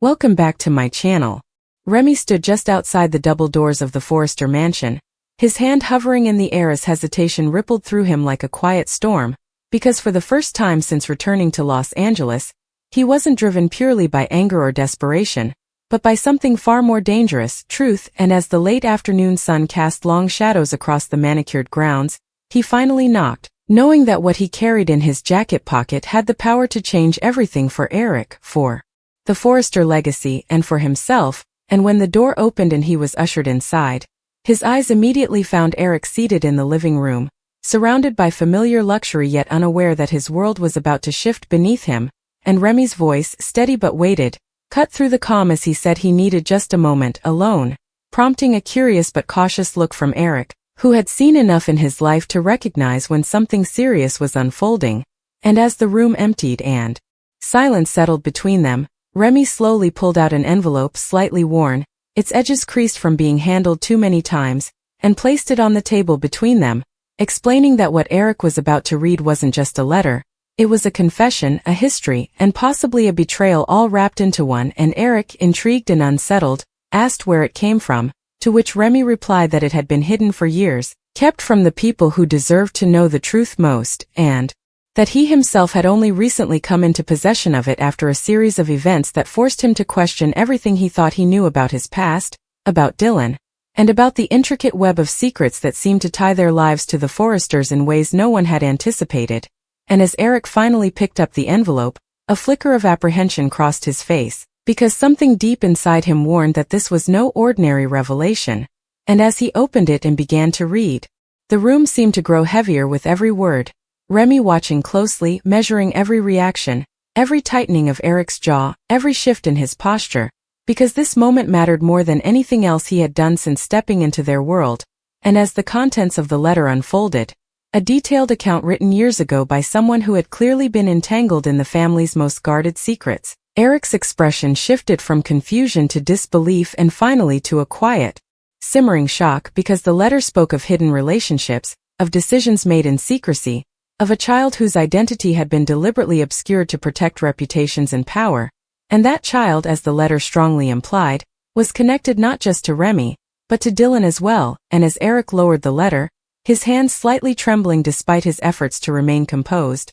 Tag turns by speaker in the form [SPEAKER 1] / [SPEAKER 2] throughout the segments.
[SPEAKER 1] Welcome back to my channel. Remy stood just outside the double doors of the Forrester mansion, his hand hovering in the air as hesitation rippled through him like a quiet storm, because for the first time since returning to Los Angeles, he wasn't driven purely by anger or desperation, but by something far more dangerous, truth. And as the late afternoon sun cast long shadows across the manicured grounds, he finally knocked, knowing that what he carried in his jacket pocket had the power to change everything for Eric, for the Forrester legacy, and for himself. And when the door opened and he was ushered inside, his eyes immediately found Eric seated in the living room, surrounded by familiar luxury yet unaware that his world was about to shift beneath him, and Remy's voice, steady but weighted, cut through the calm as he said he needed just a moment alone, prompting a curious but cautious look from Eric, who had seen enough in his life to recognize when something serious was unfolding. And as the room emptied and silence settled between them, Remy slowly pulled out an envelope slightly worn, its edges creased from being handled too many times, and placed it on the table between them, explaining that what Eric was about to read wasn't just a letter, it was a confession, a history, and possibly a betrayal all wrapped into one. And Eric, intrigued and unsettled, asked where it came from, to which Remy replied that it had been hidden for years, kept from the people who deserved to know the truth most, and that he himself had only recently come into possession of it after a series of events that forced him to question everything he thought he knew about his past, about Dylan, and about the intricate web of secrets that seemed to tie their lives to the Forresters in ways no one had anticipated. And as Eric finally picked up the envelope, a flicker of apprehension crossed his face, because something deep inside him warned that this was no ordinary revelation. And as he opened it and began to read, the room seemed to grow heavier with every word, Remy watching closely, measuring every reaction, every tightening of Eric's jaw, every shift in his posture, because this moment mattered more than anything else he had done since stepping into their world. And as the contents of the letter unfolded, a detailed account written years ago by someone who had clearly been entangled in the family's most guarded secrets, Eric's expression shifted from confusion to disbelief and finally to a quiet, simmering shock, because the letter spoke of hidden relationships, of decisions made in secrecy, of a child whose identity had been deliberately obscured to protect reputations and power. And that child, as the letter strongly implied, was connected not just to Remy, but to Dylan as well. And as Eric lowered the letter, his hands slightly trembling despite his efforts to remain composed,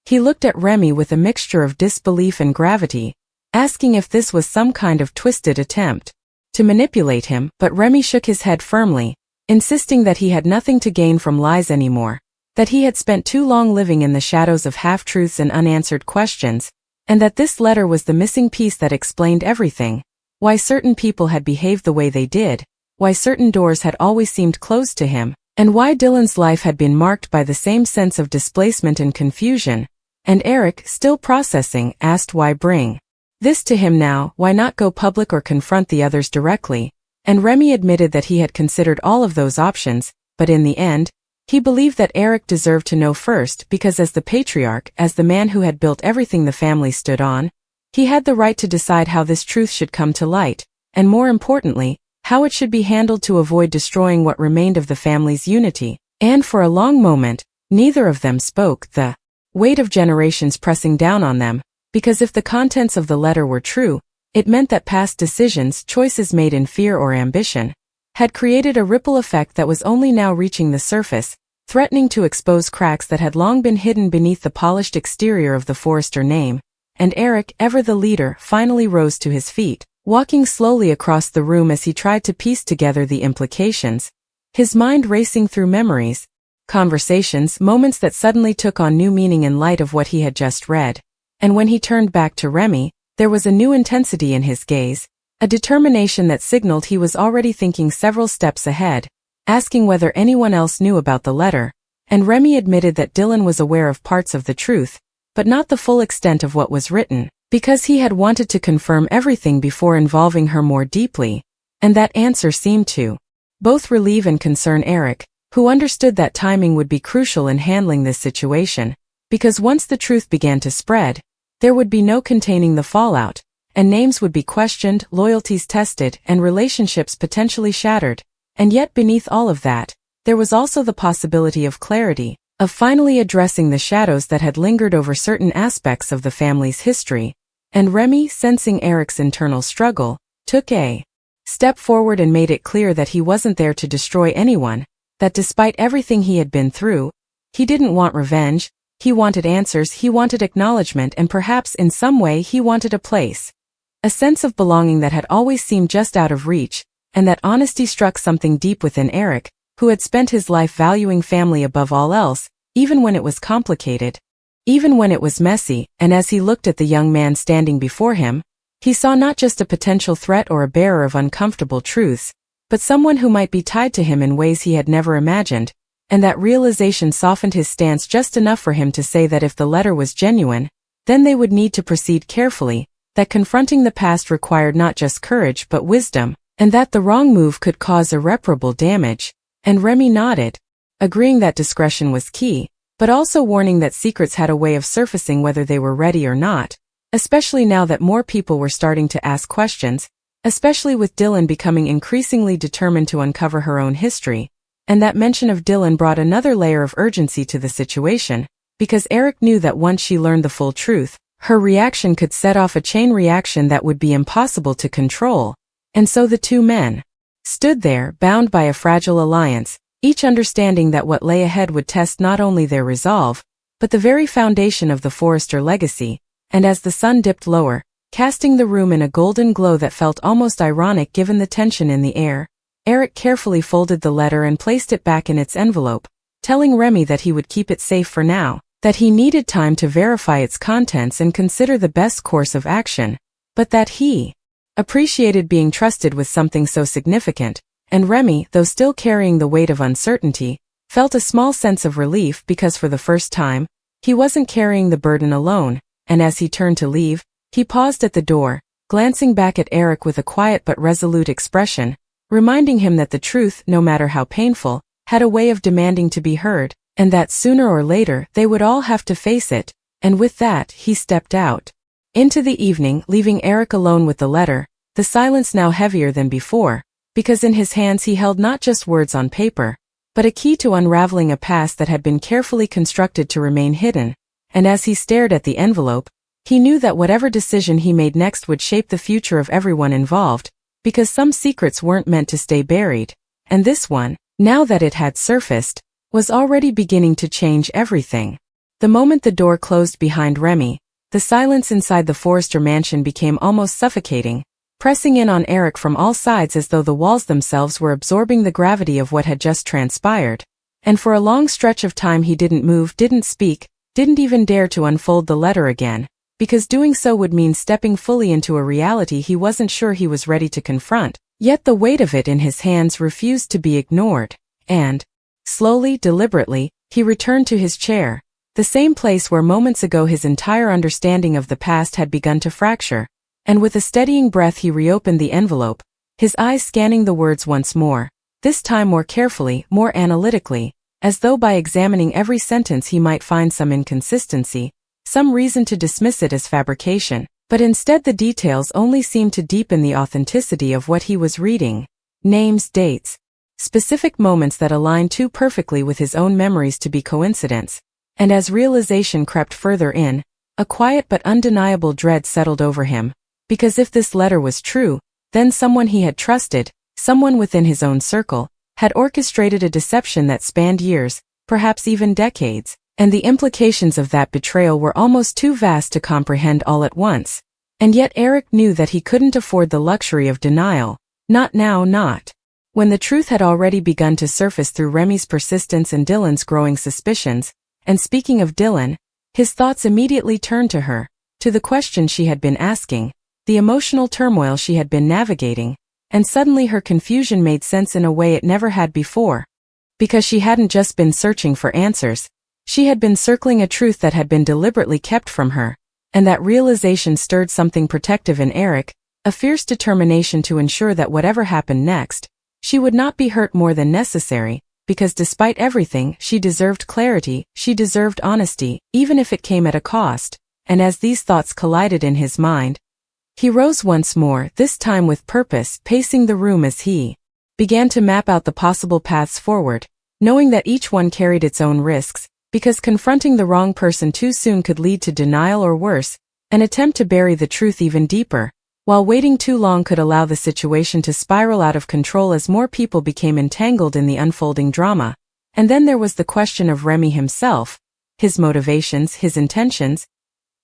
[SPEAKER 1] he looked at Remy with a mixture of disbelief and gravity, asking if this was some kind of twisted attempt to manipulate him. But Remy shook his head firmly, insisting that he had nothing to gain from lies anymore, that he had spent too long living in the shadows of half-truths and unanswered questions, and that this letter was the missing piece that explained everything: why certain people had behaved the way they did, why certain doors had always seemed closed to him, and why Dylan's life had been marked by the same sense of displacement and confusion. And Eric, still processing, asked why bring this to him now, why not go public or confront the others directly? And Remy admitted that he had considered all of those options, but in the end, he believed that Eric deserved to know first, because as the patriarch, as the man who had built everything the family stood on, he had the right to decide how this truth should come to light, and more importantly, how it should be handled to avoid destroying what remained of the family's unity. And for a long moment, neither of them spoke, the weight of generations pressing down on them, because if the contents of the letter were true, it meant that past decisions, choices made in fear or ambition, had created a ripple effect that was only now reaching the surface, threatening to expose cracks that had long been hidden beneath the polished exterior of the Forrester name. And Eric, ever the leader, finally rose to his feet, walking slowly across the room as he tried to piece together the implications, his mind racing through memories, conversations, moments that suddenly took on new meaning in light of what he had just read. And when he turned back to Remy, there was a new intensity in his gaze, a determination that signaled he was already thinking several steps ahead, asking whether anyone else knew about the letter. And Remy admitted that Dylan was aware of parts of the truth, but not the full extent of what was written, because he had wanted to confirm everything before involving her more deeply. And that answer seemed to both relieve and concern Eric, who understood that timing would be crucial in handling this situation, because once the truth began to spread, there would be no containing the fallout, and names would be questioned, loyalties tested, and relationships potentially shattered. And yet beneath all of that, there was also the possibility of clarity, of finally addressing the shadows that had lingered over certain aspects of the family's history. And Remy, sensing Eric's internal struggle, took a step forward and made it clear that he wasn't there to destroy anyone, that despite everything he had been through, he didn't want revenge, he wanted answers, he wanted acknowledgement, and perhaps in some way he wanted a place. A sense of belonging that had always seemed just out of reach, and that honesty struck something deep within Eric, who had spent his life valuing family above all else, even when it was complicated, even when it was messy. And as he looked at the young man standing before him, he saw not just a potential threat or a bearer of uncomfortable truths, but someone who might be tied to him in ways he had never imagined, and that realization softened his stance just enough for him to say that if the letter was genuine, then they would need to proceed carefully, that confronting the past required not just courage but wisdom, and that the wrong move could cause irreparable damage. And Remy nodded, agreeing that discretion was key, but also warning that secrets had a way of surfacing whether they were ready or not, especially now that more people were starting to ask questions, especially with Dylan becoming increasingly determined to uncover her own history. And that mention of Dylan brought another layer of urgency to the situation, because Eric knew that once she learned the full truth, her reaction could set off a chain reaction that would be impossible to control. And so the two men stood there, bound by a fragile alliance, each understanding that what lay ahead would test not only their resolve, but the very foundation of the Forrester legacy. And as the sun dipped lower, casting the room in a golden glow that felt almost ironic given the tension in the air, Eric carefully folded the letter and placed it back in its envelope, telling Remy that he would keep it safe for now, that he needed time to verify its contents and consider the best course of action, but that he appreciated being trusted with something so significant. And Remy, though still carrying the weight of uncertainty, felt a small sense of relief because for the first time, he wasn't carrying the burden alone. And as he turned to leave, he paused at the door, glancing back at Eric with a quiet but resolute expression, reminding him that the truth, no matter how painful, had a way of demanding to be heard, and that sooner or later they would all have to face it. And with that, he stepped out into the evening, leaving Eric alone with the letter, the silence now heavier than before, because in his hands he held not just words on paper, but a key to unraveling a past that had been carefully constructed to remain hidden. And as he stared at the envelope, he knew that whatever decision he made next would shape the future of everyone involved, because some secrets weren't meant to stay buried, and this one, now that it had surfaced, was already beginning to change everything. The moment the door closed behind Remy, the silence inside the Forrester mansion became almost suffocating, pressing in on Eric from all sides as though the walls themselves were absorbing the gravity of what had just transpired. And for a long stretch of time he didn't move, didn't speak, didn't even dare to unfold the letter again, because doing so would mean stepping fully into a reality he wasn't sure he was ready to confront. Yet the weight of it in his hands refused to be ignored, and, slowly, deliberately, he returned to his chair, the same place where moments ago his entire understanding of the past had begun to fracture. And with a steadying breath he reopened the envelope, his eyes scanning the words once more, this time more carefully, more analytically, as though by examining every sentence he might find some inconsistency, some reason to dismiss it as fabrication, but instead the details only seemed to deepen the authenticity of what he was reading. Names, dates, specific moments that aligned too perfectly with his own memories to be coincidence. And as realization crept further in, a quiet but undeniable dread settled over him, because if this letter was true, then someone he had trusted, someone within his own circle, had orchestrated a deception that spanned years, perhaps even decades, and the implications of that betrayal were almost too vast to comprehend all at once. And yet Eric knew that he couldn't afford the luxury of denial, not now, not when the truth had already begun to surface through Remy's persistence and Dylan's growing suspicions. And speaking of Dylan, his thoughts immediately turned to her, to the questions she had been asking, the emotional turmoil she had been navigating, and suddenly her confusion made sense in a way it never had before. Because she hadn't just been searching for answers, she had been circling a truth that had been deliberately kept from her, and that realization stirred something protective in Eric, a fierce determination to ensure that whatever happened next, she would not be hurt more than necessary, because despite everything, she deserved clarity, she deserved honesty, even if it came at a cost. And as these thoughts collided in his mind, he rose once more, this time with purpose, pacing the room as he began to map out the possible paths forward, knowing that each one carried its own risks, because confronting the wrong person too soon could lead to denial or worse, an attempt to bury the truth even deeper, while waiting too long could allow the situation to spiral out of control as more people became entangled in the unfolding drama. And then there was the question of Remy himself, his motivations, his intentions,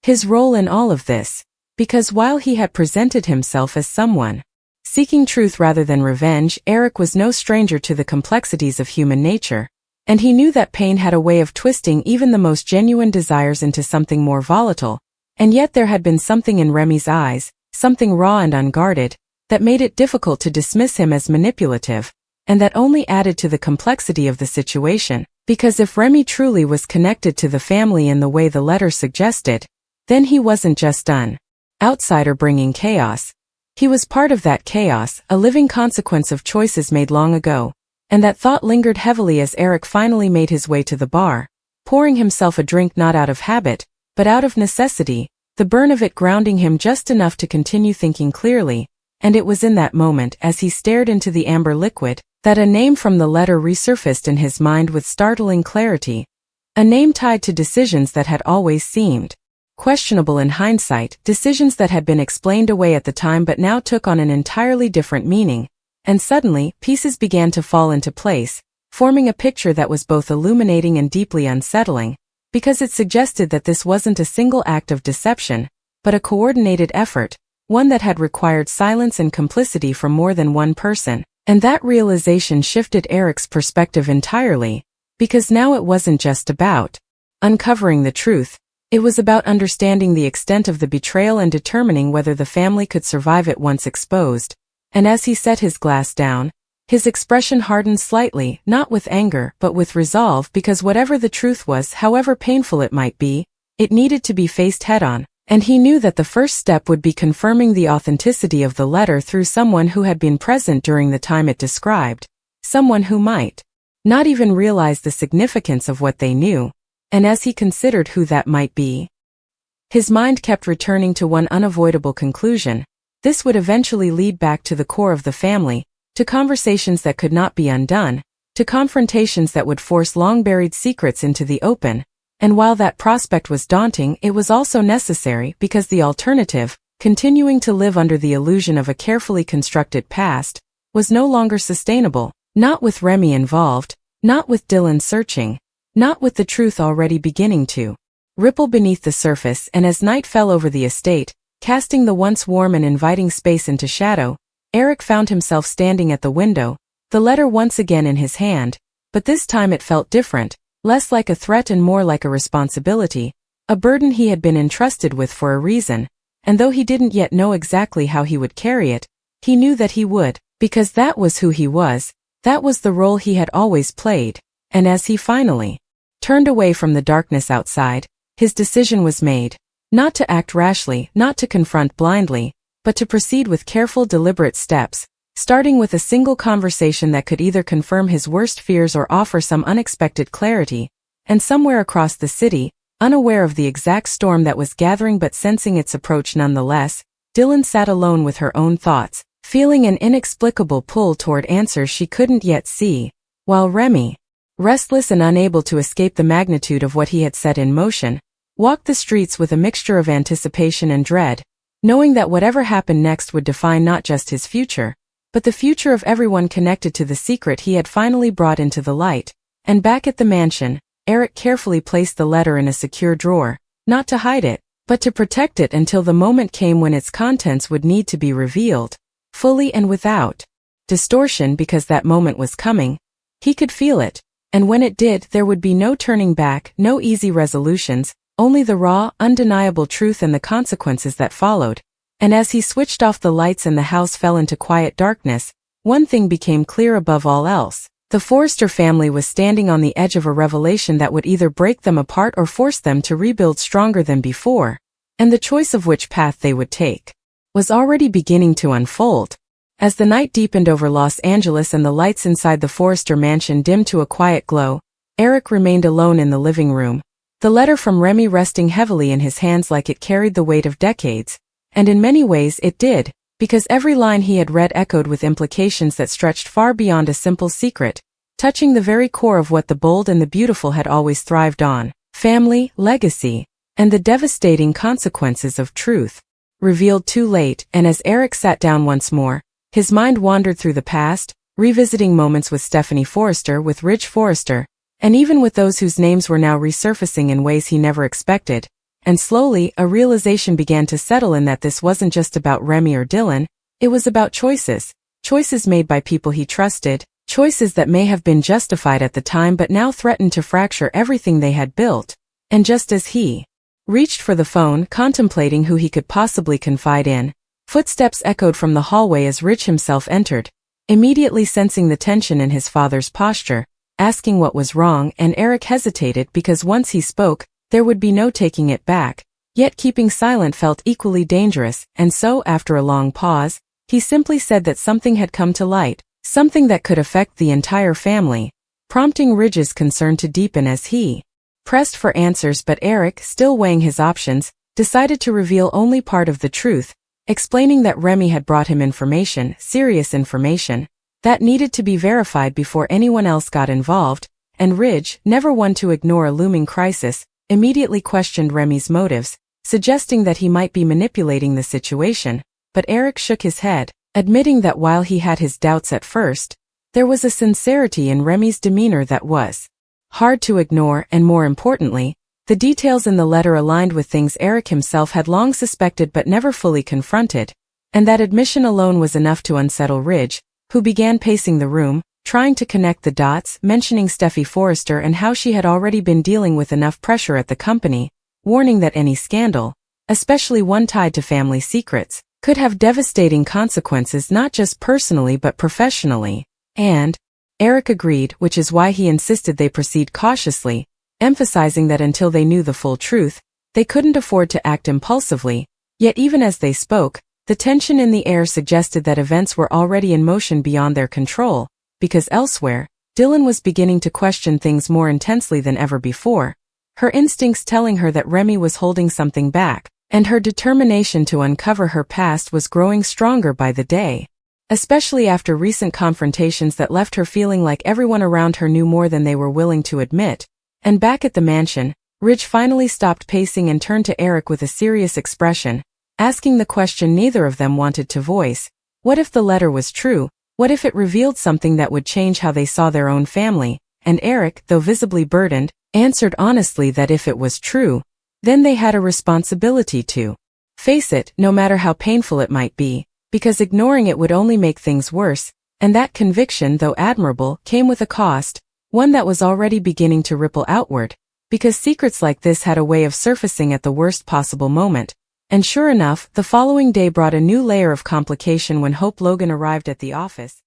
[SPEAKER 1] his role in all of this, because while he had presented himself as someone seeking truth rather than revenge, Eric was no stranger to the complexities of human nature, and he knew that pain had a way of twisting even the most genuine desires into something more volatile, and yet there had been something in Remy's eyes, something raw and unguarded, that made it difficult to dismiss him as manipulative, and that only added to the complexity of the situation, because if Remy truly was connected to the family in the way the letter suggested, then he wasn't just an outsider bringing chaos. He was part of that chaos, a living consequence of choices made long ago, and that thought lingered heavily as Eric finally made his way to the bar, pouring himself a drink not out of habit, but out of necessity, the burn of it grounding him just enough to continue thinking clearly, and it was in that moment, as he stared into the amber liquid, that a name from the letter resurfaced in his mind with startling clarity, a name tied to decisions that had always seemed questionable in hindsight, decisions that had been explained away at the time but now took on an entirely different meaning, and suddenly, pieces began to fall into place, forming a picture that was both illuminating and deeply unsettling, because it suggested that this wasn't a single act of deception, but a coordinated effort, one that had required silence and complicity from more than one person, and that realization shifted Eric's perspective entirely, because now it wasn't just about uncovering the truth. It was about understanding the extent of the betrayal and determining whether the family could survive it once exposed. And as he set his glass down, his expression hardened slightly, not with anger but with resolve, because whatever the truth was, however painful it might be, it needed to be faced head-on, and he knew that the first step would be confirming the authenticity of the letter through someone who had been present during the time it described, someone who might not even realize the significance of what they knew. And as he considered who that might be, his mind kept returning to one unavoidable conclusion. This would eventually lead back to the core of the family, to conversations that could not be undone, to confrontations that would force long-buried secrets into the open. And while that prospect was daunting, it was also necessary, because the alternative, continuing to live under the illusion of a carefully constructed past, was no longer sustainable, not with Remy involved, not with Dylan searching, not with the truth already beginning to ripple beneath the surface. And as night fell over the estate, casting the once warm and inviting space into shadow, Eric found himself standing at the window, the letter once again in his hand, but this time it felt different, less like a threat and more like a responsibility, a burden he had been entrusted with for a reason, and though he didn't yet know exactly how he would carry it, he knew that he would, because that was who he was, that was the role he had always played. And as he finally turned away from the darkness outside, his decision was made, not to act rashly, not to confront blindly, but to proceed with careful, deliberate steps, starting with a single conversation that could either confirm his worst fears or offer some unexpected clarity. And somewhere across the city, unaware of the exact storm that was gathering but sensing its approach nonetheless, Dylan sat alone with her own thoughts, feeling an inexplicable pull toward answers she couldn't yet see, while Remy, restless and unable to escape the magnitude of what he had set in motion, walked the streets with a mixture of anticipation and dread, knowing that whatever happened next would define not just his future, but the future of everyone connected to the secret he had finally brought into the light. And back at the mansion, Eric carefully placed the letter in a secure drawer, not to hide it, but to protect it until the moment came when its contents would need to be revealed, fully and without distortion, because that moment was coming. He could feel it. And when it did, there would be no turning back, no easy resolutions, only the raw, undeniable truth and the consequences that followed. And as he switched off the lights and the house fell into quiet darkness, one thing became clear above all else. The Forrester family was standing on the edge of a revelation that would either break them apart or force them to rebuild stronger than before. And the choice of which path they would take was already beginning to unfold. As the night deepened over Los Angeles and the lights inside the Forrester mansion dimmed to a quiet glow, Eric remained alone in the living room, the letter from Remy resting heavily in his hands like it carried the weight of decades. And in many ways it did, because every line he had read echoed with implications that stretched far beyond a simple secret, touching the very core of what the bold and the beautiful had always thrived on: family, legacy, and the devastating consequences of truth. Revealed too late, and as Eric sat down once more, his mind wandered through the past, revisiting moments with Stephanie Forrester, with Ridge Forrester, and even with those whose names were now resurfacing in ways he never expected. And slowly, a realization began to settle in that this wasn't just about Remy or Dylan, it was about choices. Choices made by people he trusted, choices that may have been justified at the time but now threatened to fracture everything they had built. And just as he reached for the phone, contemplating who he could possibly confide in, footsteps echoed from the hallway as Rich himself entered, immediately sensing the tension in his father's posture, asking what was wrong, and Eric hesitated because once he spoke, there would be no taking it back, yet keeping silent felt equally dangerous, and so, after a long pause, he simply said that something had come to light, something that could affect the entire family, prompting Ridge's concern to deepen as he pressed for answers. But Eric, still weighing his options, decided to reveal only part of the truth, explaining that Remy had brought him information, serious information, that needed to be verified before anyone else got involved, and Ridge, never one to ignore a looming crisis, immediately questioned Remy's motives, suggesting that he might be manipulating the situation. But Eric shook his head, admitting that while he had his doubts at first, there was a sincerity in Remy's demeanor that was hard to ignore, and more importantly, the details in the letter aligned with things Eric himself had long suspected but never fully confronted, and that admission alone was enough to unsettle Ridge, who began pacing the room, trying to connect the dots, mentioning Steffi Forrester and how she had already been dealing with enough pressure at the company, warning that any scandal, especially one tied to family secrets, could have devastating consequences not just personally but professionally. And Eric agreed, which is why he insisted they proceed cautiously, emphasizing that until they knew the full truth, they couldn't afford to act impulsively. Yet even as they spoke, the tension in the air suggested that events were already in motion beyond their control, because elsewhere, Dylan was beginning to question things more intensely than ever before, her instincts telling her that Remy was holding something back, and her determination to uncover her past was growing stronger by the day, especially after recent confrontations that left her feeling like everyone around her knew more than they were willing to admit. And back at the mansion, Ridge finally stopped pacing and turned to Eric with a serious expression, asking the question neither of them wanted to voice. What if the letter was true? What if it revealed something that would change how they saw their own family? And Eric, though visibly burdened, answered honestly that if it was true, then they had a responsibility to face it, no matter how painful it might be, because ignoring it would only make things worse, and that conviction, though admirable, came with a cost, one that was already beginning to ripple outward, because secrets like this had a way of surfacing at the worst possible moment. And sure enough, the following day brought a new layer of complication when Hope Logan arrived at the office.